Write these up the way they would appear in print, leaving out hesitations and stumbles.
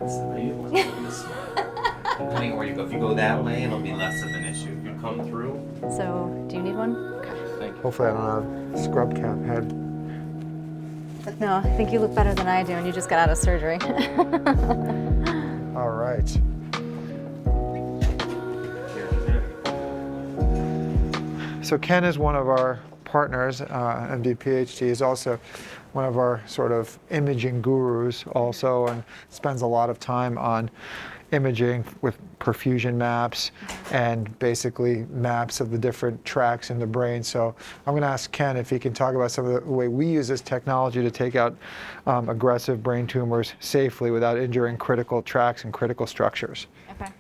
Depending on where you go. If you go that way, it'll be less of an issue. If you come through. So, do you need one? Okay, thank you. Hopefully I don't have a scrub cap head. No, I think you look better than I do, and you just got out of surgery. All right. So Ken is one of our partners, MD PhD, is also one of our sort of imaging gurus also, and spends a lot of time on imaging with perfusion maps and basically maps of the different tracts in the brain. So I'm going to ask Ken if he can talk about some of the way we use this technology to take out aggressive brain tumors safely without injuring critical tracts and critical structures. Okay.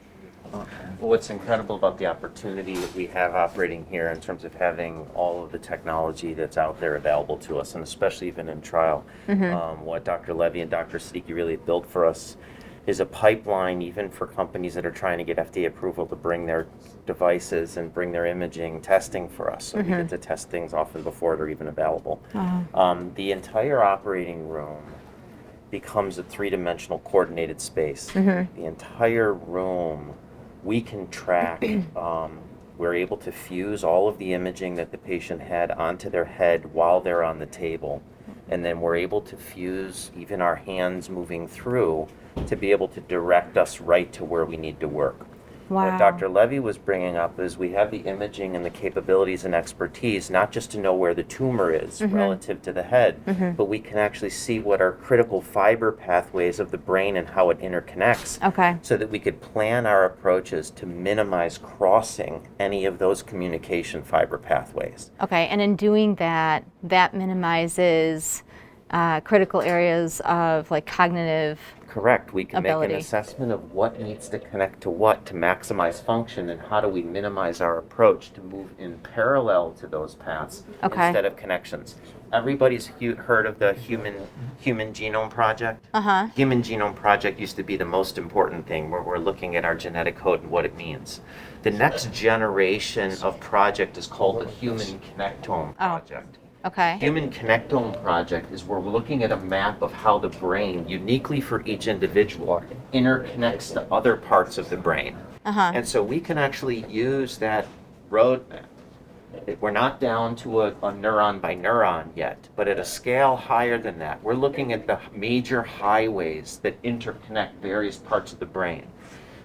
Well, what's incredible about the opportunity that we have operating here in terms of having all of the technology that's out there available to us, and especially even in trial, what Dr. Levy and Dr. Siddiqui really built for us is a pipeline even for companies that are trying to get FDA approval to bring their devices and bring their imaging testing for us. So we get to test things often before they're even available. The entire operating room becomes a three-dimensional coordinated space. The entire room we can track. We're able to fuse all of the imaging that the patient had onto their head while they're on the table. And then we're able to fuse even our hands moving through to be able to direct us right to where we need to work. Wow. What Dr. Levy was bringing up is we have the imaging and the capabilities and expertise, not just to know where the tumor is relative to the head, but we can actually see what are critical fiber pathways of the brain and how it interconnects, so that we could plan our approaches to minimize crossing any of those communication fiber pathways. Okay, and in doing that, that minimizes critical areas of like cognitive. Correct. We can ability. make an assessment of what needs to connect to what to maximize function, and how do we minimize our approach to move in parallel to those paths instead of connections. Everybody's heard of the Human Genome Project. Human Genome Project used to be the most important thing, where we're looking at our genetic code and what it means. The next generation of project is called the Human Connectome Project. Okay. Human Connectome Project is where we're looking at a map of how the brain, uniquely for each individual, interconnects to other parts of the brain. And so we can actually use that roadmap. We're not down to a neuron by neuron yet, but at a scale higher than that, we're looking at the major highways that interconnect various parts of the brain.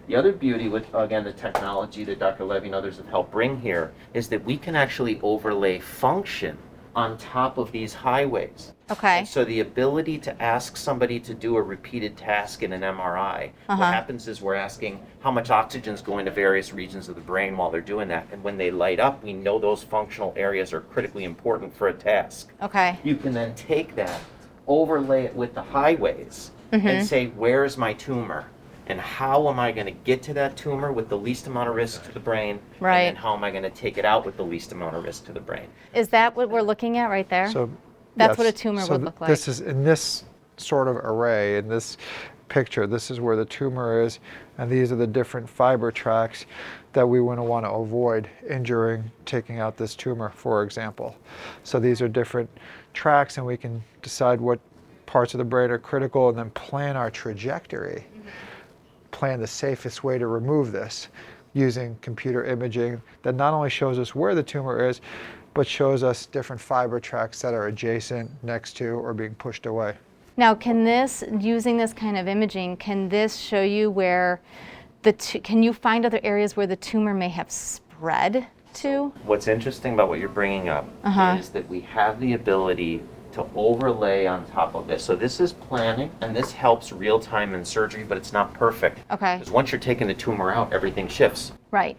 The other beauty with, again, the technology that Dr. Levy and others have helped bring here is that we can actually overlay function on top of these highways. Okay. And so the ability to ask somebody to do a repeated task in an MRI, what happens is we're asking how much oxygen is going to various regions of the brain while they're doing that. And when they light up, we know those functional areas are critically important for a task. Okay. You can then take that, overlay it with the highways, and say, where's my tumor? And how am I going to get to that tumor with the least amount of risk to the brain? Right. And then how am I going to take it out with the least amount of risk to the brain? Is that what we're looking at right there? So That's yes. what a tumor So would look like. This is in this sort of array, in this picture, this is where the tumor is, and these are the different fiber tracts that we want to avoid injuring taking out this tumor, for example. So these are different tracts, and we can decide what parts of the brain are critical and then plan our trajectory. Plan the safest way to remove this using computer imaging that not only shows us where the tumor is, but shows us different fiber tracts that are adjacent, next to, or being pushed away. Now, can this, using this kind of imaging, can this show you where can you find other areas where the tumor may have spread to? What's interesting about what you're bringing up is that we have the ability to overlay on top of this. So this is planning, and this helps real time in surgery, but it's not perfect. Okay. Because once you're taking the tumor out, everything shifts. Right.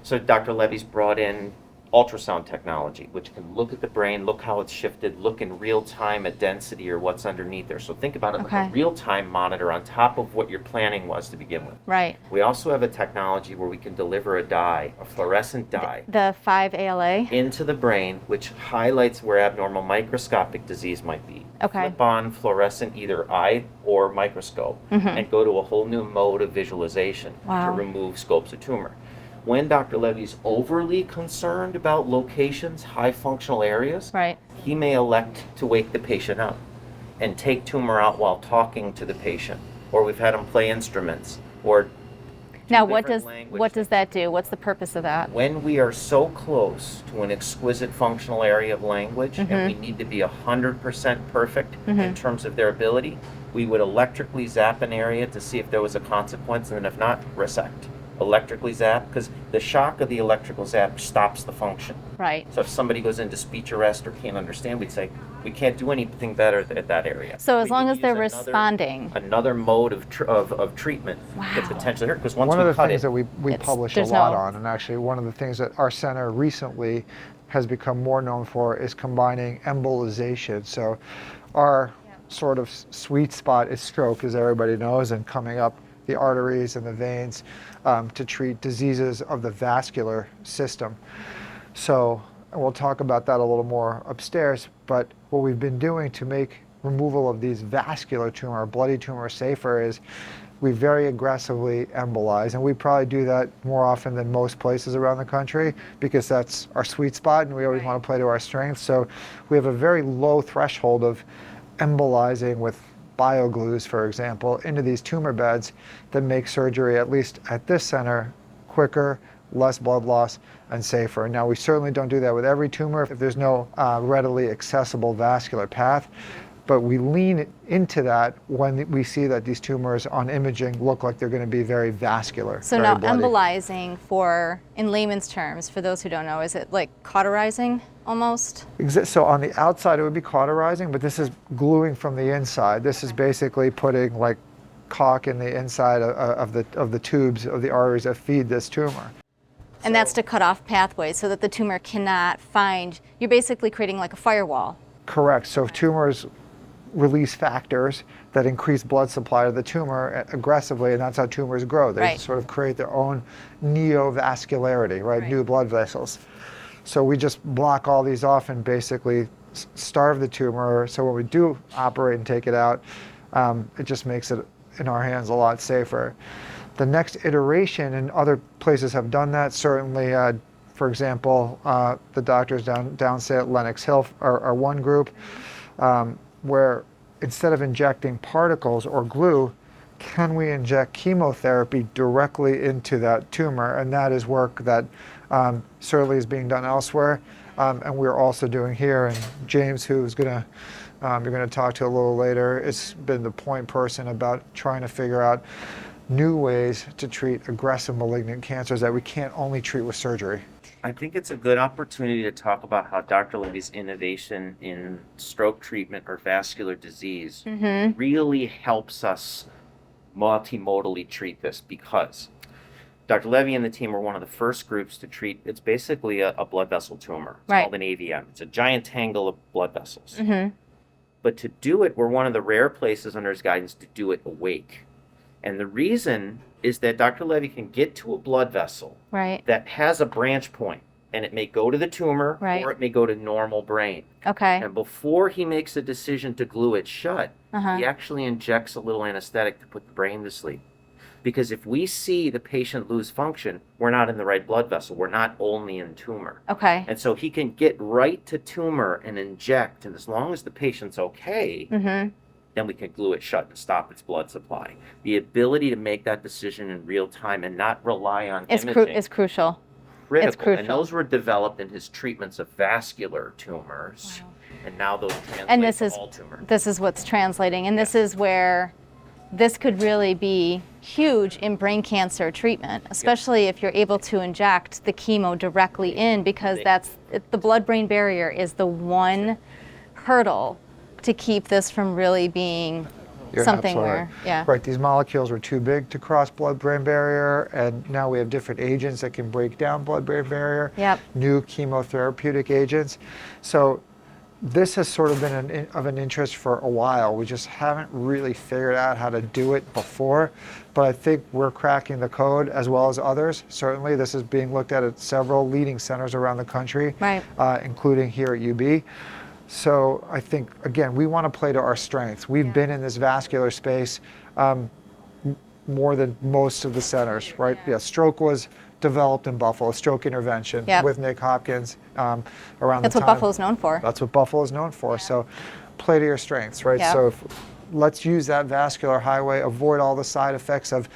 So Dr. Levy's brought in ultrasound technology, which can look at the brain, look how it's shifted, look in real time at density or what's underneath there. So think about it like a real time monitor on top of what your planning was to begin with. Right. We also have a technology where we can deliver a dye, a fluorescent dye, the 5-ALA? into the brain, which highlights where abnormal microscopic disease might be. Okay. Flip on fluorescent, either eye or microscope, and go to a whole new mode of visualization to remove scopes of tumor. When Dr. Levy's overly concerned about locations, high functional areas, he may elect to wake the patient up and take tumor out while talking to the patient. or we've had them play instruments, or do Now, what different does language what does things. that do? What's the purpose of that? When we are so close to an exquisite functional area of language and we need to be 100% perfect in terms of their ability, we would electrically zap an area to see if there was a consequence, and then if not, resect. Electrically zap, because the shock of the electrical zap stops the function. Right. So if somebody goes into speech arrest or can't understand, we'd say, we can't do anything better at that area. So as We long need as to they're use responding. another mode of treatment that Wow. potentially hurt, because once One we of the cut things it, that we It's- publish a there's lot no- on, and actually one of the things that our center recently has become more known for, is combining embolization. So our sort of sweet spot is stroke, as everybody knows, and coming up the arteries and the veins to treat diseases of the vascular system. So we'll talk about that a little more upstairs, but what we've been doing to make removal of these vascular tumor, bloody tumor, safer is we very aggressively embolize, and we probably do that more often than most places around the country because that's our sweet spot and we always want to play to our strengths. So we have a very low threshold of embolizing with bioglues, for example, into these tumor beds that make surgery, at least at this center, quicker, less blood loss, and safer. Now, we certainly don't do that with every tumor if there's no readily accessible vascular path, but we lean into that when we see that these tumors on imaging look like they're going to be very vascular. So very now bloody. embolizing, for, in layman's terms, for those who don't know, is it like cauterizing almost? So on the outside it would be cauterizing, but this is gluing from the inside. This is basically putting like caulk in the inside of the tubes of the arteries that feed this tumor. And that's to cut off pathways so that the tumor cannot find, you're basically creating like a firewall. Correct. So tumors release factors that increase blood supply to the tumor aggressively, and that's how tumors grow. They Right. sort of create their own neovascularity, right? New blood vessels. So we just block all these off and basically starve the tumor. So when we do operate and take it out, it just makes it in our hands a lot safer. The next iteration, and other places have done that, certainly, for example, the doctors downstate at Lenox Hill are one group, where instead of injecting particles or glue, can we inject chemotherapy directly into that tumor? And that is work that certainly is being done elsewhere, and we're also doing here. And James, who's you're going to talk to a little later, has been the point person about trying to figure out new ways to treat aggressive malignant cancers that we can't only treat with surgery. I think it's a good opportunity to talk about how Dr. Levy's innovation in stroke treatment or vascular disease really helps us multimodally treat this, because Dr. Levy and the team were one of the first groups to treat, it's basically a blood vessel tumor. It's Right. called an AVM. It's a giant tangle of blood vessels. But to do it, we're one of the rare places under his guidance to do it awake. And the reason is that Dr. Levy can get to a blood vessel Right. that has a branch point, and it may go to the tumor Right. or it may go to normal brain. Okay. And before he makes a decision to glue it shut, Uh-huh. he actually injects a little anesthetic to put the brain to sleep. Because if we see the patient lose function, we're not in the right blood vessel. We're not only in tumor. Okay. And so he can get right to tumor and inject, and as long as the patient's okay, then we can glue it shut and stop its blood supply. The ability to make that decision in real time and not rely on imaging It's crucial. critical. It's crucial. And those were developed in his treatments of vascular tumors. Wow. And now those translate And this to is all tumors. this is what's translating, and this is where this could really be huge in brain cancer treatment, especially if you're able to inject the chemo directly in, because the blood-brain barrier is the one hurdle to keep this from really being You're something absolutely where, right. yeah. Right, these molecules were too big to cross blood-brain barrier, and now we have different agents that can break down blood-brain barrier. Yep. New chemotherapeutic agents. So this has sort of been of an interest for a while. We just haven't really figured out how to do it before, but I think we're cracking the code as well as others. Certainly, this is being looked at several leading centers around the country, Right. Including here at UB. So I think, again, we want to play to our strengths. We've been in this vascular space more than most of the centers, right? Yeah, stroke was developed in Buffalo, stroke intervention Yep. with Nick Hopkins around That's the what time. Buffalo's known for. That's what Buffalo is known for. So play to your strengths, right? Yeah. So if let's use that vascular highway, avoid all the side effects of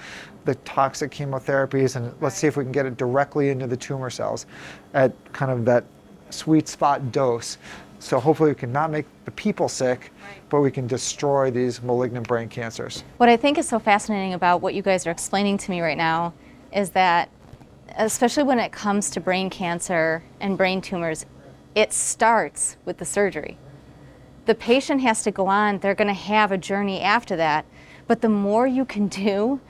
the toxic chemotherapies, and let's see if we can get it directly into the tumor cells at kind of that sweet spot dose. So hopefully we can not make the people sick, but we can destroy these malignant brain cancers. What I think is so fascinating about what you guys are explaining to me right now is that, especially when it comes to brain cancer and brain tumors, it starts with the surgery. The patient has to go on, they're going to have a journey after that, but the more you can do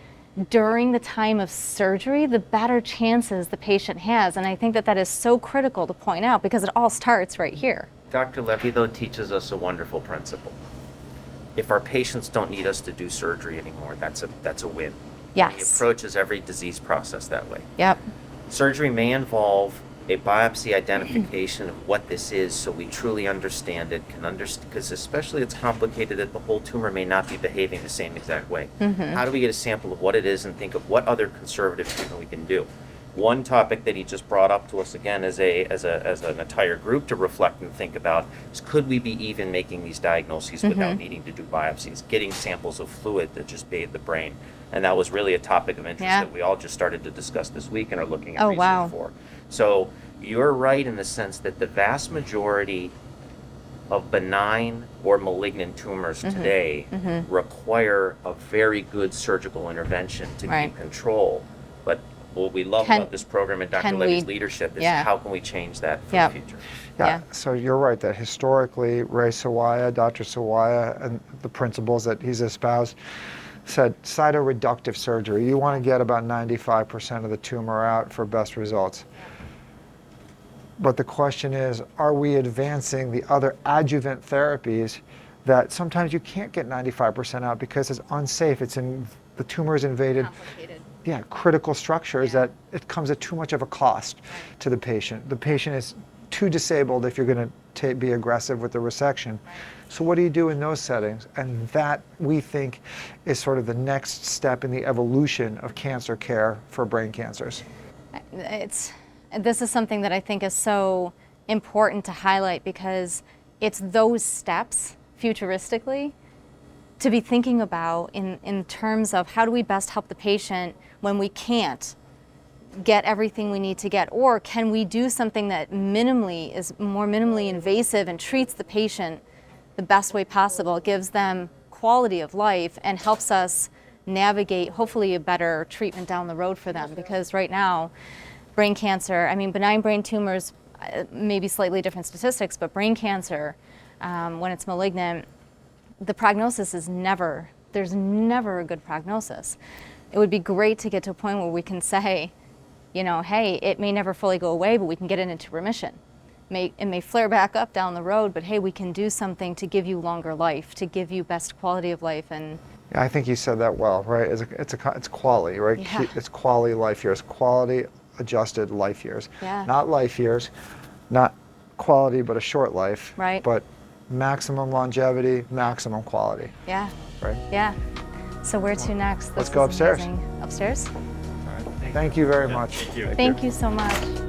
during the time of surgery, the better chances the patient has. And I think that that is so critical to point out because it all starts right here. Dr. Levy, though, teaches us a wonderful principle. If our patients don't need us to do surgery anymore, that's a win. Yes. He approaches every disease process that way. Yep. Surgery may involve a biopsy identification of what this is so we truly understand it, because especially it's complicated that the whole tumor may not be behaving the same exact way. How do we get a sample of what it is and think of what other conservative treatment we can do? One topic that he just brought up to us again as an entire group to reflect and think about is, could we be even making these diagnoses without needing to do biopsies, getting samples of fluid that just bathe the brain? And that was really a topic of interest that we all just started to discuss this week and are looking at research for. So you're right in the sense that the vast majority of benign or malignant tumors today require a very good surgical intervention to keep control. But what we love about this program and Dr. Levy's leadership is how can we change that for the future? Yeah, so you're right that historically Ray Sawaya, Dr. Sawaya, and the principles that he's espoused said cytoreductive surgery. You want to get about 95% of the tumor out for best results. But the question is, are we advancing the other adjuvant therapies that sometimes you can't get 95% out because it's unsafe? The tumor is invaded. Critical structures that it comes at too much of a cost to the patient. The patient is too disabled if you're going to be aggressive with the resection. So what do you do in those settings? And that, we think, is sort of the next step in the evolution of cancer care for brain cancers. This is something that I think is so important to highlight because it's those steps, futuristically, to be thinking about in terms of how do we best help the patient when we can't get everything we need to get, or can we do something that is more minimally invasive and treats the patient the best way possible, gives them quality of life, and helps us navigate hopefully a better treatment down the road for them. Because right now, brain cancer, benign brain tumors, maybe slightly different statistics, but brain cancer, when it's malignant, the prognosis is there's never a good prognosis. It would be great to get to a point where we can say, hey, it may never fully go away, but we can get it into remission. It may flare back up down the road, but hey, we can do something to give you longer life, to give you best quality of life. And I think you said that well, right? It's quality, right? Yeah. It's quality life years, quality adjusted life years. Yeah. Not life years, not quality, but a short life. Right. But maximum longevity, maximum quality. Yeah. Right? Yeah. So where to next? Let's go upstairs. Amazing. Upstairs? Thank you very much. Thank you so much.